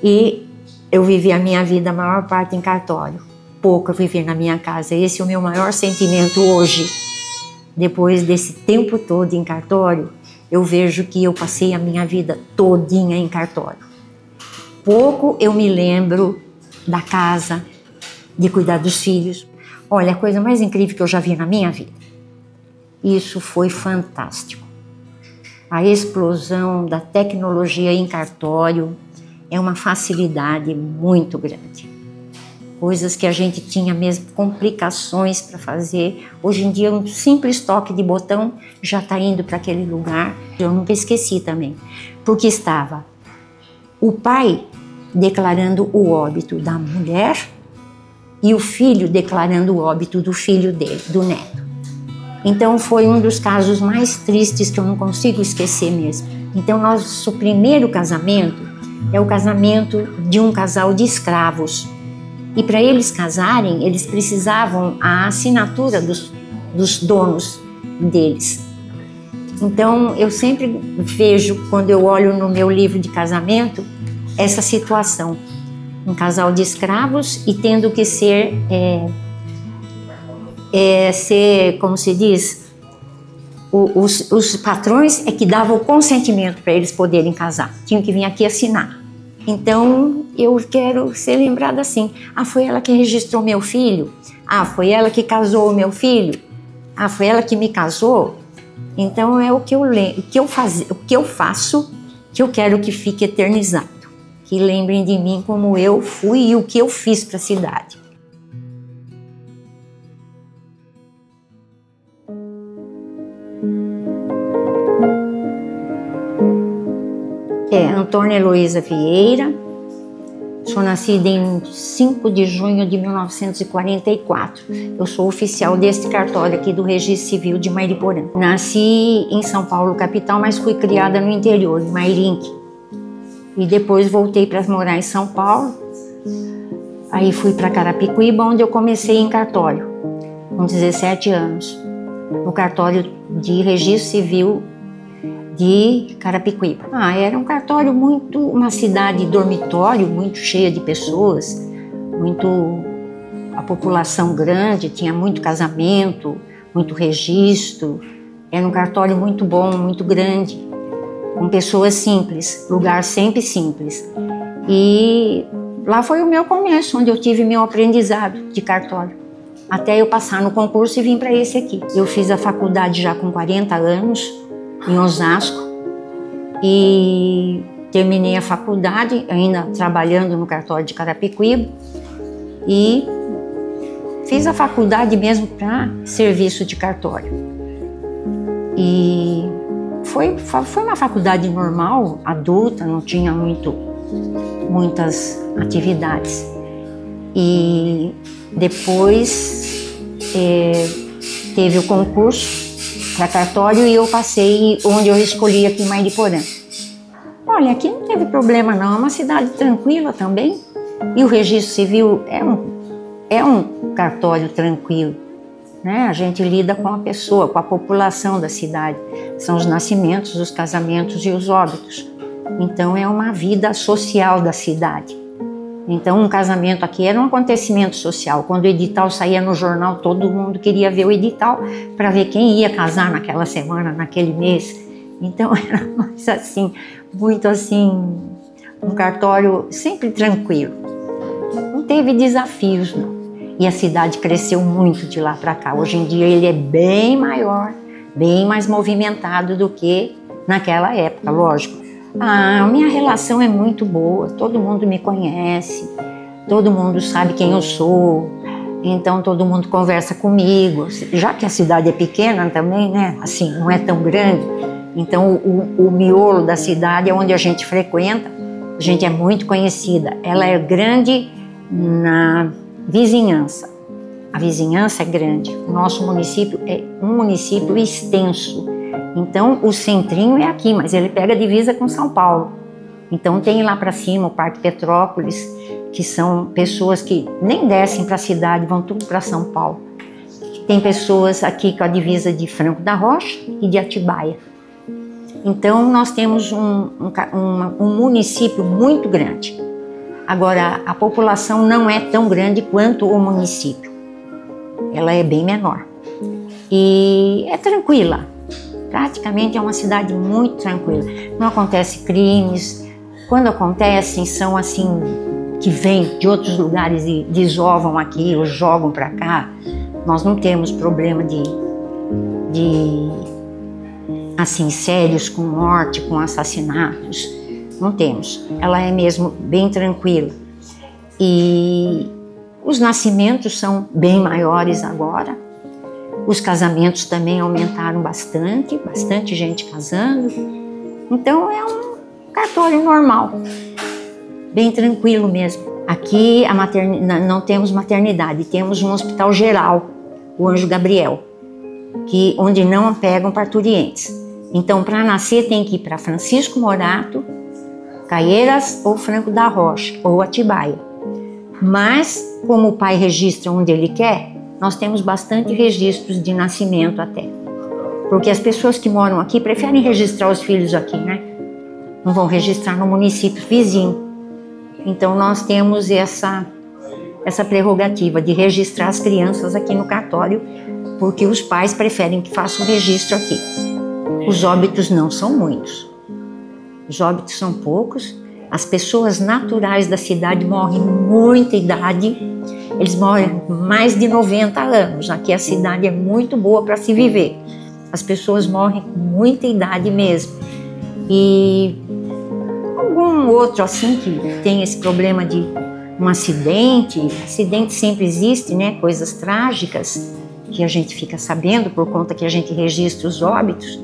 E eu vivi a minha vida, a maior parte em cartório. Pouco eu vivi na minha casa. Esse é o meu maior sentimento hoje. Depois desse tempo todo em cartório, eu vejo que eu passei a minha vida todinha em cartório. Pouco eu me lembro da casa, de cuidar dos filhos. Olha, a coisa mais incrível que eu já vi na minha vida. Isso foi fantástico. A explosão da tecnologia em cartório é uma facilidade muito grande. Coisas que a gente tinha mesmo complicações para fazer. Hoje em dia, um simples toque de botão já está indo para aquele lugar. Eu nunca esqueci também, porque estava o pai declarando o óbito da mulher e o filho declarando o óbito do filho dele, do neto. Então foi um dos casos mais tristes que eu não consigo esquecer mesmo. Então nosso primeiro casamento é o casamento de um casal de escravos. E para eles casarem, eles precisavam a assinatura dos donos deles. Então eu sempre vejo, quando eu olho no meu livro de casamento, essa situação. Um casal de escravos e tendo que ser, como se diz, os patrões é que davam o consentimento para eles poderem casar. Tinham que vir aqui assinar. Então, eu quero ser lembrada assim. Ah, foi ela que registrou meu filho? Ah, foi ela que casou o meu filho? Ah, foi ela que me casou? Então, é o que eu faço, que eu quero que fique eternizado. Que lembrem de mim como eu fui e o que eu fiz para a cidade. Antônia Heloísa Vieira, sou nascida em 5 de junho de 1944. Eu sou oficial deste cartório aqui do Registro Civil de Mairiporã. Nasci em São Paulo, capital, mas fui criada no interior, em Mairinque. E depois voltei para morar em São Paulo. Aí fui para Carapicuíba, onde eu comecei em cartório, com 17 anos. No cartório de Registro Civil de Carapicuíba. Era um cartório uma cidade dormitório, muito cheia de pessoas, a população grande, tinha muito casamento, muito registro. Era um cartório muito bom, muito grande, com pessoas simples, lugar sempre simples. E lá foi o meu começo, onde eu tive meu aprendizado de cartório, até eu passar no concurso e vim para esse aqui. Eu fiz a faculdade já com 40 anos, em Osasco, e terminei a faculdade, ainda trabalhando no cartório de Carapicuíba, e fiz a faculdade mesmo para serviço de cartório. E foi uma faculdade normal, adulta, não tinha muitas atividades. E depois teve o concurso para cartório e eu passei onde eu escolhi aqui em Mairiporã. Olha, aqui não teve problema não, é uma cidade tranquila também. E o registro civil é um cartório tranquilo, né? A gente lida com a pessoa, com a população da cidade. São os nascimentos, os casamentos e os óbitos. Então é uma vida social da cidade. Então um casamento aqui era um acontecimento social. Quando o edital saía no jornal, todo mundo queria ver o edital para ver quem ia casar naquela semana, naquele mês. Então era mais assim, muito assim, um cartório sempre tranquilo. Não teve desafios, não. E a cidade cresceu muito de lá para cá. Hoje em dia ele é bem maior, bem mais movimentado do que naquela época, lógico. A minha relação é muito boa, todo mundo me conhece, todo mundo sabe quem eu sou, então todo mundo conversa comigo. Já que a cidade é pequena também, né? Assim, não é tão grande, então o miolo da cidade é onde a gente frequenta, a gente é muito conhecida. Ela é grande na vizinhança, a vizinhança é grande, o nosso município é um município extenso. Então, o centrinho é aqui, mas ele pega divisa com São Paulo. Então, tem lá para cima o Parque Petrópolis, que são pessoas que nem descem para a cidade, vão tudo para São Paulo. Tem pessoas aqui com a divisa de Franco da Rocha e de Atibaia. Então, nós temos um município muito grande. Agora, a população não é tão grande quanto o município. Ela é bem menor. E é tranquila. Praticamente é uma cidade muito tranquila. Não acontece crimes. Quando acontecem, são assim, que vêm de outros lugares e desovam aqui ou jogam para cá. Nós não temos problema de assim, sérios, com morte, com assassinatos. Não temos. Ela é mesmo bem tranquila. E os nascimentos são bem maiores agora. Os casamentos também aumentaram bastante gente casando. Então é um cartório normal, bem tranquilo mesmo. Aqui não temos maternidade, temos um hospital geral, o Anjo Gabriel, onde não pegam parturientes. Então, para nascer tem que ir para Francisco Morato, Caieiras ou Franco da Rocha, ou Atibaia. Mas, como o pai registra onde ele quer, nós temos bastante registros de nascimento até. Porque as pessoas que moram aqui preferem registrar os filhos aqui, né? Não vão registrar no município vizinho. Então, nós temos essa prerrogativa de registrar as crianças aqui no cartório, porque os pais preferem que façam o registro aqui. Os óbitos não são muitos. Os óbitos são poucos. As pessoas naturais da cidade morrem muita idade. Eles morrem mais de 90 anos. Aqui a cidade é muito boa para se viver. As pessoas morrem com muita idade mesmo. E algum outro assim que tem esse problema de um acidente. Acidente sempre existe, né? Coisas trágicas que a gente fica sabendo por conta que a gente registra os óbitos.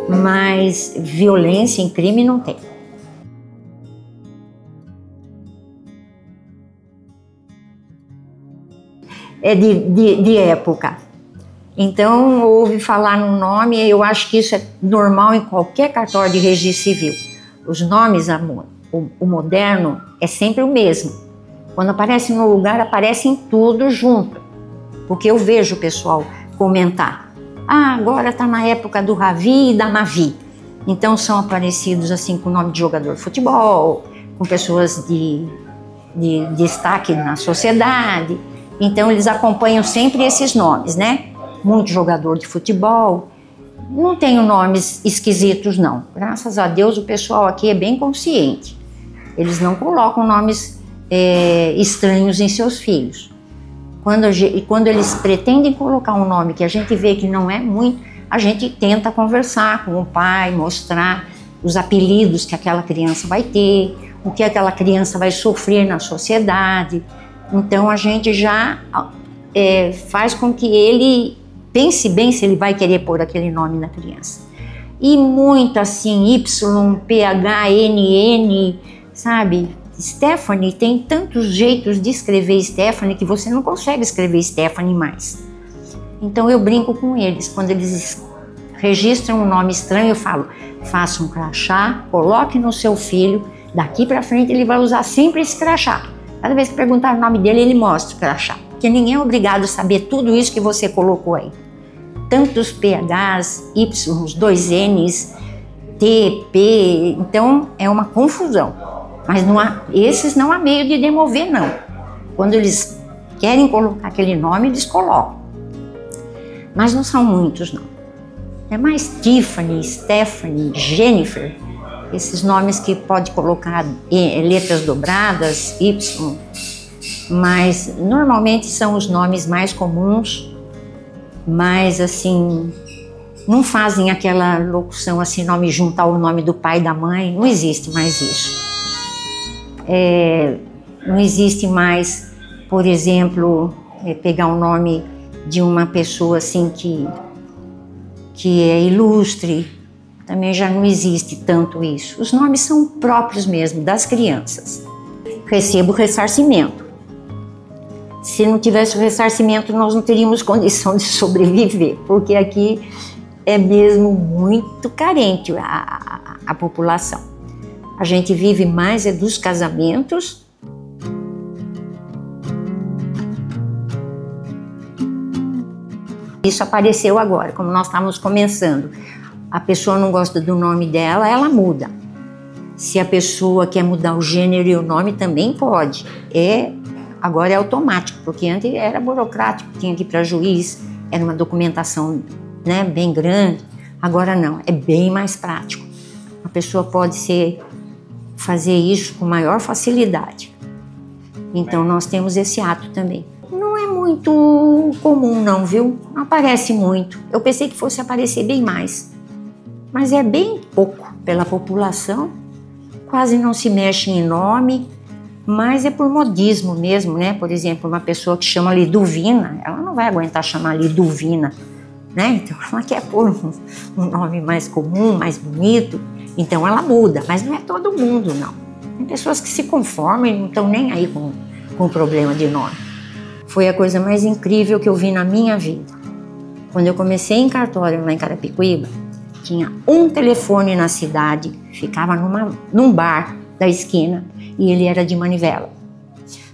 Mas violência em crime não tem. É de época. Então, ouve falar num nome, eu acho que isso é normal em qualquer cartório de registro civil. Os nomes, o moderno, é sempre o mesmo. Quando aparece no lugar, aparecem tudo junto. Porque eu vejo o pessoal comentar. Ah, agora está na época do Ravi e da Mavi. Então são aparecidos assim com o nome de jogador de futebol, com pessoas de destaque na sociedade. Então eles acompanham sempre esses nomes, né? Muito jogador de futebol. Não tenho nomes esquisitos, não. Graças a Deus o pessoal aqui é bem consciente. Eles não colocam nomes estranhos em seus filhos. Quando eles pretendem colocar um nome que a gente vê que não é muito, a gente tenta conversar com o pai, mostrar os apelidos que aquela criança vai ter, o que aquela criança vai sofrer na sociedade. Então a gente já faz com que ele pense bem se ele vai querer pôr aquele nome na criança. E muito assim, Y, PH, NN, sabe? Stephanie, tem tantos jeitos de escrever Stephanie que você não consegue escrever Stephanie mais. Então eu brinco com eles. Quando eles registram um nome estranho, eu falo, faça um crachá, coloque no seu filho, daqui para frente ele vai usar sempre esse crachá. Cada vez que perguntar o nome dele, ele mostra o crachá. Porque ninguém é obrigado a saber tudo isso que você colocou aí. Tantos PHs, Y, 2 Ns, T, P, então é uma confusão. Mas esses não há meio de demover, não. Quando eles querem colocar aquele nome, eles colocam. Mas não são muitos, não. É mais Tiffany, Stephanie, Jennifer, esses nomes que pode colocar letras dobradas, Y, mas normalmente são os nomes mais comuns, mas assim, não fazem aquela locução assim, nome junto ao nome do pai e da mãe, não existe mais isso. Não existe mais, por exemplo, pegar o nome de uma pessoa assim que é ilustre, também já não existe tanto isso. Os nomes são próprios mesmo, das crianças. Recebo ressarcimento. Se não tivesse o ressarcimento, nós não teríamos condição de sobreviver, porque aqui é mesmo muito carente a população. A gente vive mais dos casamentos. Isso apareceu agora, como nós estávamos começando. A pessoa não gosta do nome dela, ela muda. Se a pessoa quer mudar o gênero e o nome, também pode. Agora é automático, porque antes era burocrático, tinha que ir para juiz, era uma documentação, né, bem grande. Agora não, é bem mais prático. A pessoa pode fazer isso com maior facilidade. Então nós temos esse ato também. Não é muito comum não, viu? Não aparece muito. Eu pensei que fosse aparecer bem mais. Mas é bem pouco pela população. Quase não se mexe em nome. Mas é por modismo mesmo, né? Por exemplo, uma pessoa que chama Liduvina, ela não vai aguentar chamar Liduvina, né? Então ela quer pôr um nome mais comum, mais bonito. Então ela muda, mas não é todo mundo, não. Tem pessoas que se conformam e não estão nem aí com o problema de nome. Foi a coisa mais incrível que eu vi na minha vida. Quando eu comecei em cartório lá em Carapicuíba, tinha um telefone na cidade, ficava num bar da esquina, e ele era de manivela.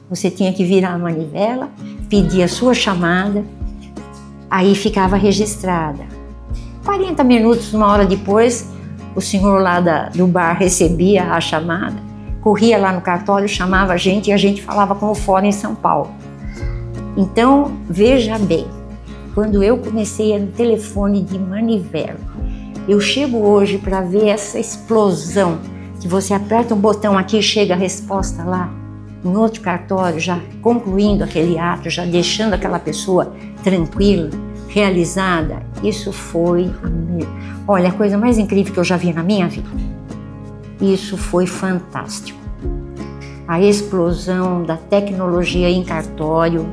Você tinha que virar a manivela, pedir a sua chamada, aí ficava registrada. 40 minutos, uma hora depois, o senhor lá do bar recebia a chamada, corria lá no cartório, chamava a gente e a gente falava com o fórum em São Paulo. Então, veja bem, quando eu comecei era no telefone de manivela. Eu chego hoje para ver essa explosão, que você aperta um botão aqui e chega a resposta lá, em outro cartório, já concluindo aquele ato, já deixando aquela pessoa tranquila, realizada. Isso foi, olha, a coisa mais incrível que eu já vi na minha vida. Isso foi fantástico. A explosão da tecnologia em cartório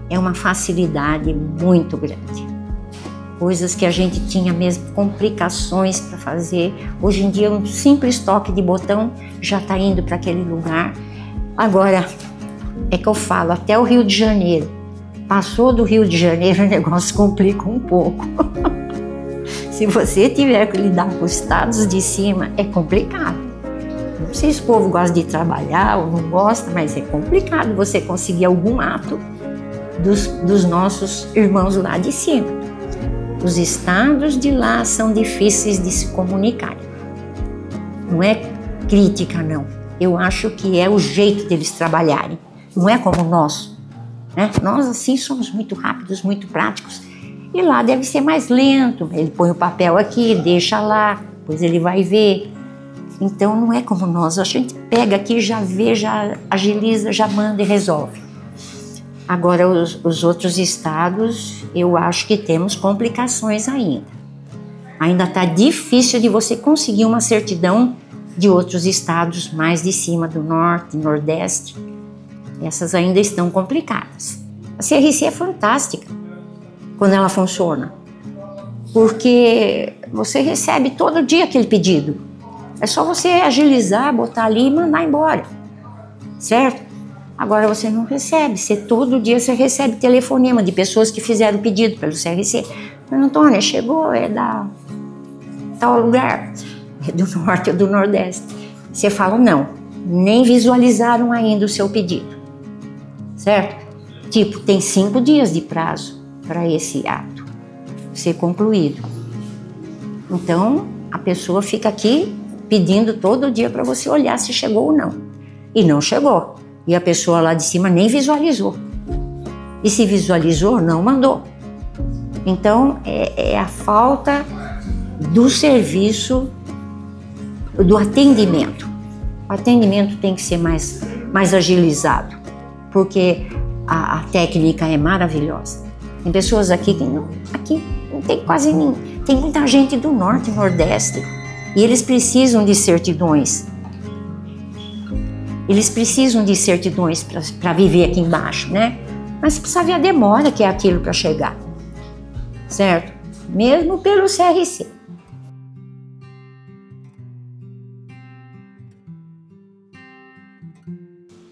é uma facilidade muito grande. Coisas que a gente tinha mesmo complicações para fazer. Hoje em dia, um simples toque de botão já está indo para aquele lugar. Agora, é que eu falo, até o Rio de Janeiro. Passou do Rio de Janeiro, o negócio complica um pouco. Se você tiver que lidar com os estados de cima, é complicado. Não sei se o povo gosta de trabalhar ou não gosta, mas é complicado você conseguir algum ato dos nossos irmãos lá de cima. Os estados de lá são difíceis de se comunicar. Não é crítica, não. Eu acho que é o jeito deles trabalharem. Não é como o nosso, né? Nós, assim, somos muito rápidos, muito práticos. E lá deve ser mais lento. Ele põe o papel aqui, deixa lá, depois ele vai ver. Então, não é como nós. A gente pega aqui, já vê, já agiliza, já manda e resolve. Agora, os outros estados, eu acho que temos complicações ainda. Ainda está difícil de você conseguir uma certidão de outros estados mais de cima, do norte, nordeste. Essas ainda estão complicadas. A CRC é fantástica quando ela funciona, porque você recebe todo dia aquele pedido. É só você agilizar, botar ali e mandar embora, certo? Agora você não recebe, todo dia você recebe telefonema de pessoas que fizeram o pedido pelo CRC. Antônia, chegou, é da tal lugar, é do norte ou do nordeste. Você fala, não, nem visualizaram ainda o seu pedido, certo? Tipo, tem 5 dias de prazo para esse ato ser concluído. Então, a pessoa fica aqui pedindo todo dia para você olhar se chegou ou não. E não chegou. E a pessoa lá de cima nem visualizou. E se visualizou, não mandou. Então, é a falta do serviço, do atendimento. O atendimento tem que ser mais agilizado, porque a técnica é maravilhosa. Tem pessoas aqui que não tem quase ninguém. Tem muita gente do norte e nordeste e eles precisam de certidões. Eles precisam de certidões para viver aqui embaixo, né? Mas você precisa ver a demora que é aquilo para chegar, certo? Mesmo pelo CRC.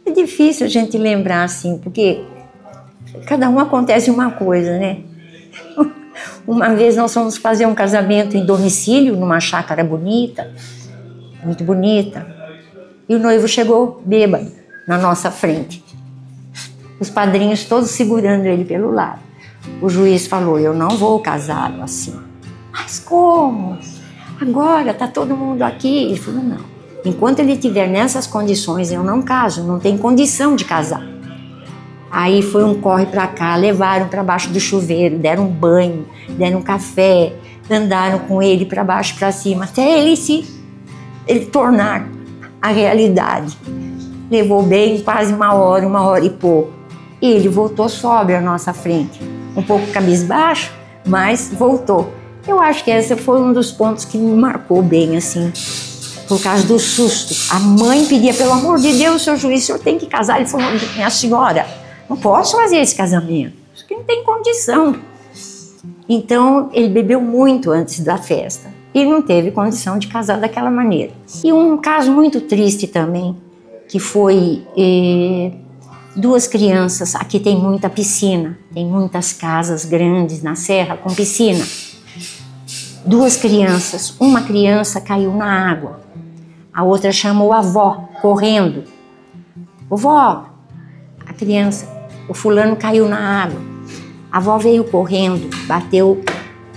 É difícil a gente lembrar assim, porque cada um acontece uma coisa, né? Uma vez nós fomos fazer um casamento em domicílio, numa chácara bonita, muito bonita. E o noivo chegou bêbado na nossa frente. Os padrinhos todos segurando ele pelo lado. O juiz falou, eu não vou casá-lo assim. Mas como? Agora está todo mundo aqui. Ele falou, não, Enquanto ele estiver nessas condições, eu não caso, não tenho condição de casar. Aí foi um corre para cá, levaram para baixo do chuveiro, deram um banho, deram um café, andaram com ele para baixo e para cima, até ele tornar a realidade. Levou bem quase uma hora e pouco. E ele voltou sóbrio à nossa frente, um pouco cabisbaixo, mas voltou. Eu acho que esse foi um dos pontos que me marcou bem, assim, por causa do susto. A mãe pedia, pelo amor de Deus, seu juiz, o senhor tem que casar. Ele falou, minha senhora, não posso fazer esse casamento, isso aqui não tem condição. Então, ele bebeu muito antes da festa e não teve condição de casar daquela maneira. E um caso muito triste também, que foi duas crianças, aqui tem muita piscina, tem muitas casas grandes na serra com piscina. Duas crianças, uma criança caiu na água, a outra chamou a avó, correndo. Vovó, a criança, o fulano caiu na água. A avó veio correndo, bateu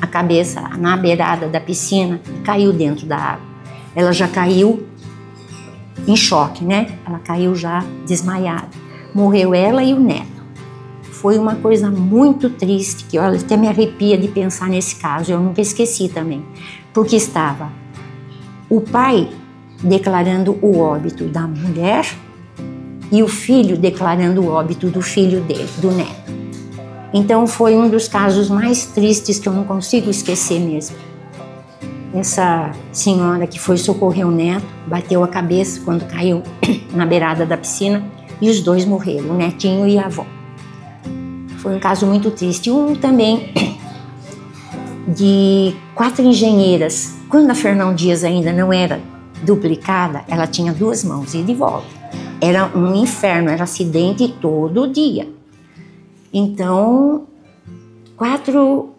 a cabeça na beirada da piscina e caiu dentro da água. Ela já caiu em choque, né? Ela caiu já desmaiada. Morreu ela e o neto. Foi uma coisa muito triste, que olha, até me arrepia de pensar nesse caso, eu nunca esqueci também. Porque estava o pai declarando o óbito da mulher e o filho declarando o óbito do filho dele, do neto. Então foi um dos casos mais tristes que eu não consigo esquecer mesmo. Essa senhora que foi socorrer o neto, bateu a cabeça quando caiu na beirada da piscina e os dois morreram, o netinho e a avó. Foi um caso muito triste. Um também de 4 engenheiras. Quando a Fernão Dias ainda não era duplicada, ela tinha 2 mãos, ida e volta. Era um inferno, era acidente todo dia. Então, quatro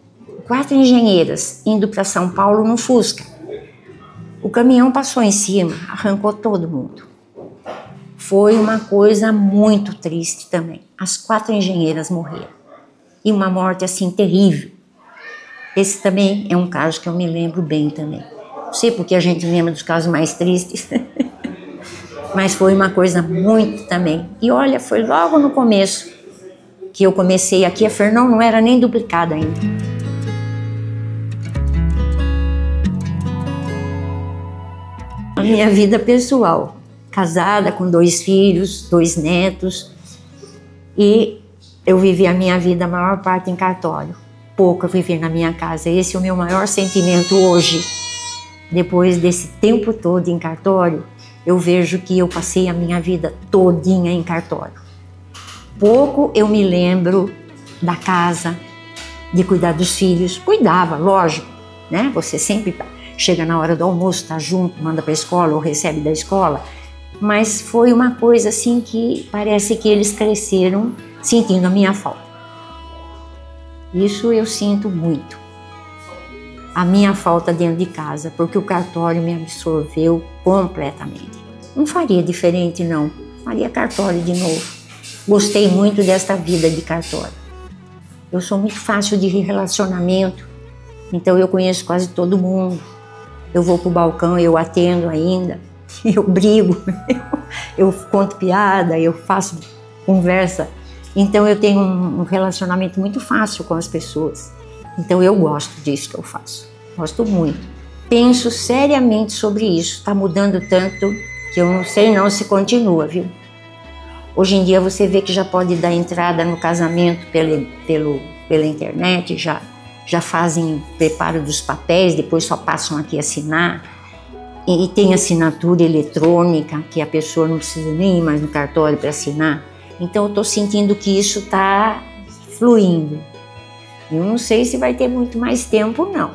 engenheiras indo para São Paulo no Fusca. O caminhão passou em cima, arrancou todo mundo. Foi uma coisa muito triste também. As 4 engenheiras morreram. E uma morte assim terrível. Esse também é um caso que eu me lembro bem também. Não sei porque a gente lembra dos casos mais tristes. Mas foi uma coisa muito também. E olha, foi logo no começo que eu comecei aqui. A Fernão não era nem duplicada ainda. A minha vida pessoal. Casada com 2 filhos, 2 netos. E eu vivi a minha vida a maior parte em cartório. Pouco eu vivi na minha casa. Esse é o meu maior sentimento hoje. Depois desse tempo todo em cartório, eu vejo que eu passei a minha vida todinha em cartório. Pouco eu me lembro da casa, de cuidar dos filhos. Cuidava, lógico, né? Você sempre chega na hora do almoço, tá junto, manda para a escola ou recebe da escola. Mas foi uma coisa assim que parece que eles cresceram sentindo a minha falta. Isso eu sinto muito. A minha falta dentro de casa, porque o cartório me absorveu completamente. Não faria diferente, não. Faria cartório de novo. Gostei muito desta vida de cartório. Eu sou muito fácil de relacionamento, então eu conheço quase todo mundo. Eu vou pro balcão, eu atendo ainda, eu brigo, eu conto piada, eu faço conversa. Então eu tenho um relacionamento muito fácil com as pessoas. Então eu gosto disso que eu faço, gosto muito. Penso seriamente sobre isso, está mudando tanto que eu não sei não se continua, viu? Hoje em dia você vê que já pode dar entrada no casamento pela internet, já fazem preparo dos papéis, depois só passam aqui assinar. E tem assinatura eletrônica, que a pessoa não precisa nem ir mais no cartório para assinar. Então eu estou sentindo que isso está fluindo. Eu não sei se vai ter muito mais tempo, não.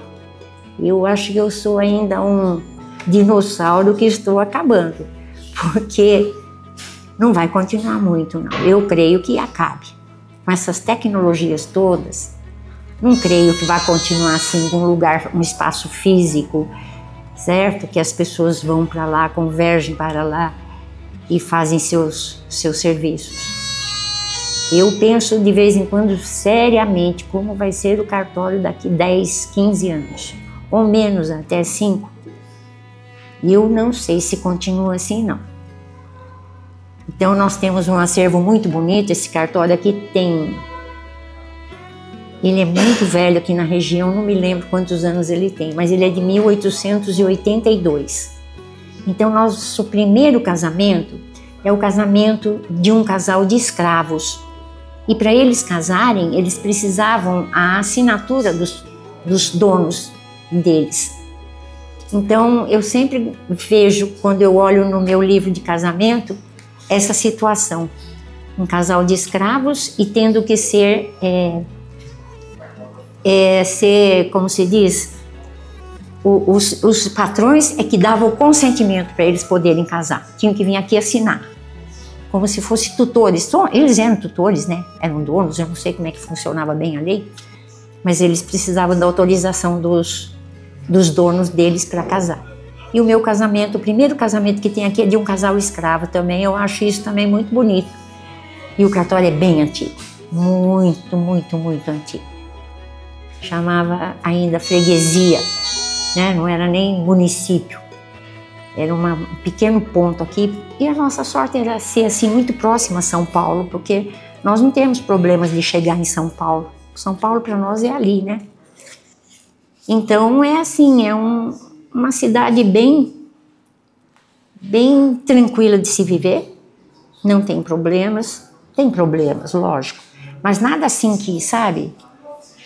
Eu acho que eu sou ainda um dinossauro que estou acabando, porque não vai continuar muito, não. Eu creio que acabe. Com essas tecnologias todas, não creio que vai continuar assim, com um lugar, um espaço físico, certo? Que as pessoas vão para lá, convergem para lá e fazem seus serviços. Eu penso de vez em quando seriamente como vai ser o cartório daqui 10, 15 anos, ou menos, até 5. E eu não sei se continua assim, não. Então nós temos um acervo muito bonito. Esse cartório aqui ele é muito velho aqui na região, não me lembro quantos anos ele tem, mas ele é de 1882. Então nosso primeiro casamento é o casamento de um casal de escravos. E para eles casarem, eles precisavam a assinatura dos donos deles. Então eu sempre vejo, quando eu olho no meu livro de casamento, essa situação. Um casal de escravos e tendo que ser, como se diz, os patrões é que davam o consentimento para eles poderem casar. Tinham que vir aqui assinar, como se fossem tutores. Eles eram tutores, né? Eram donos, eu não sei como é que funcionava bem a lei, mas eles precisavam da autorização dos donos deles para casar. E o meu casamento, o primeiro casamento que tem aqui é de um casal escravo também. Eu acho isso também muito bonito. E o cartório é bem antigo, muito, muito, muito antigo. Chamava ainda freguesia, né? Não era nem município. Era um pequeno ponto aqui. E a nossa sorte era ser assim muito próxima a São Paulo, porque nós não temos problemas de chegar em São Paulo. São Paulo para nós é ali, né? Então é assim, uma cidade bem tranquila de se viver, não tem problemas, lógico, mas nada assim que, sabe,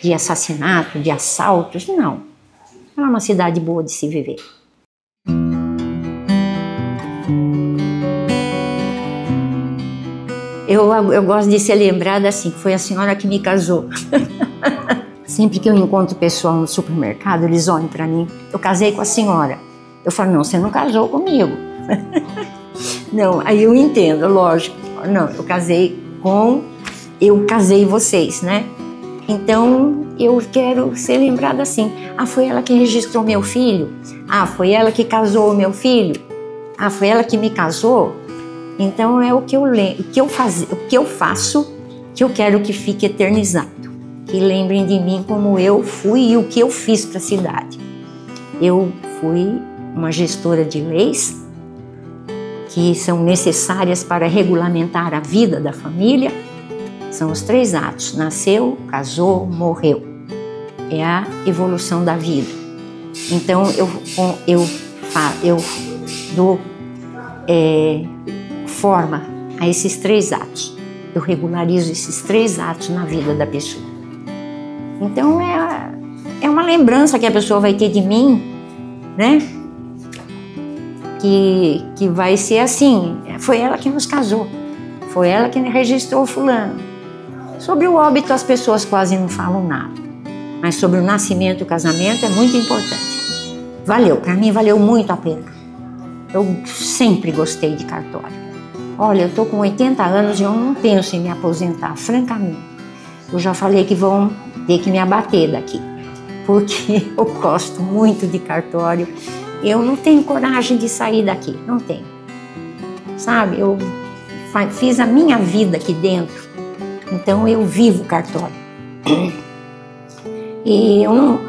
de assassinato, de assaltos, não. É uma cidade boa de se viver. Eu gosto de ser lembrada assim, foi a senhora que me casou. Sempre que eu encontro pessoal no supermercado, eles olham para mim, eu casei com a senhora. Eu falo, não, você não casou comigo. Não, aí eu entendo, lógico. Não, eu casei vocês, né? Então, eu quero ser lembrada assim. Ah, foi ela que registrou meu filho? Ah, foi ela que casou o meu filho? Ah, foi ela que me casou? Então, é o que eu faço, que eu quero que fique eternizado. Que lembrem de mim como eu fui e o que eu fiz para a cidade. Eu fui uma gestora de leis que são necessárias para regulamentar a vida da família. São os 3 atos: nasceu, casou, morreu. É a evolução da vida. Então eu dou forma a esses 3 atos. Eu regularizo esses 3 atos na vida da pessoa. Então é uma lembrança que a pessoa vai ter de mim, né? Que vai ser assim, foi ela que nos casou, foi ela que registrou fulano. Sobre o óbito as pessoas quase não falam nada, mas sobre o nascimento e o casamento é muito importante. Para mim valeu muito a pena. Eu sempre gostei de cartório. Olha, eu estou com 80 anos e eu não penso em me aposentar, francamente. Eu já falei que vão ter que me abater daqui, porque eu gosto muito de cartório. Eu não tenho coragem de sair daqui, não tenho. Sabe, eu fiz a minha vida aqui dentro, então eu vivo cartório. E eu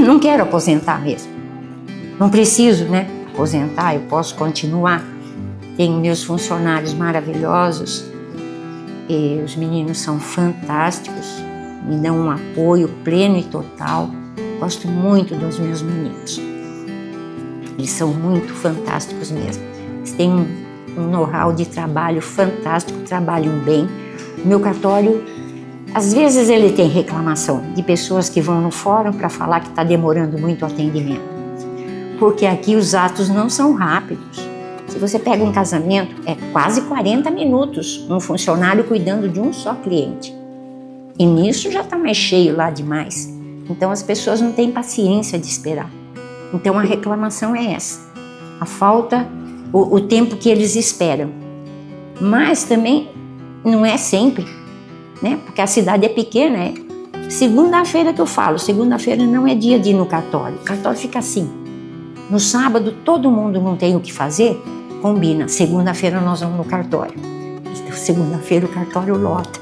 não quero aposentar mesmo. Não preciso, né, aposentar, eu posso continuar. Tenho meus funcionários maravilhosos, e os meninos são fantásticos, me dão um apoio pleno e total. Gosto muito dos meus meninos. Eles são muito fantásticos mesmo. Eles têm um know-how de trabalho fantástico, trabalham bem. O meu cartório, às vezes ele tem reclamação de pessoas que vão no fórum para falar que está demorando muito o atendimento. Porque aqui os atos não são rápidos. Se você pega um casamento, é quase 40 minutos um funcionário cuidando de um só cliente. E nisso já está mais cheio lá demais. Então as pessoas não têm paciência de esperar. Então a reclamação é essa. A falta, o tempo que eles esperam. Mas também não é sempre, né? Porque a cidade é pequena. É segunda-feira que eu falo. Segunda-feira não é dia de ir no cartório. O cartório fica assim. No sábado todo mundo não tem o que fazer. Combina, segunda-feira nós vamos no cartório. Então, segunda-feira o cartório lota.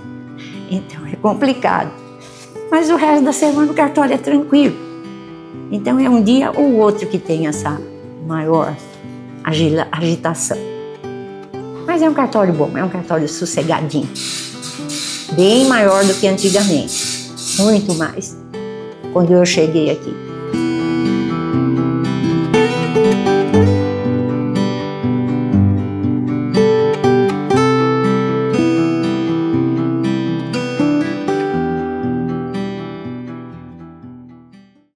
Então é complicado. Mas o resto da semana o cartório é tranquilo. Então é um dia ou outro que tem essa maior agitação. Mas é um cartório bom, é um cartório sossegadinho. Bem maior do que antigamente. Muito mais. Quando eu cheguei aqui.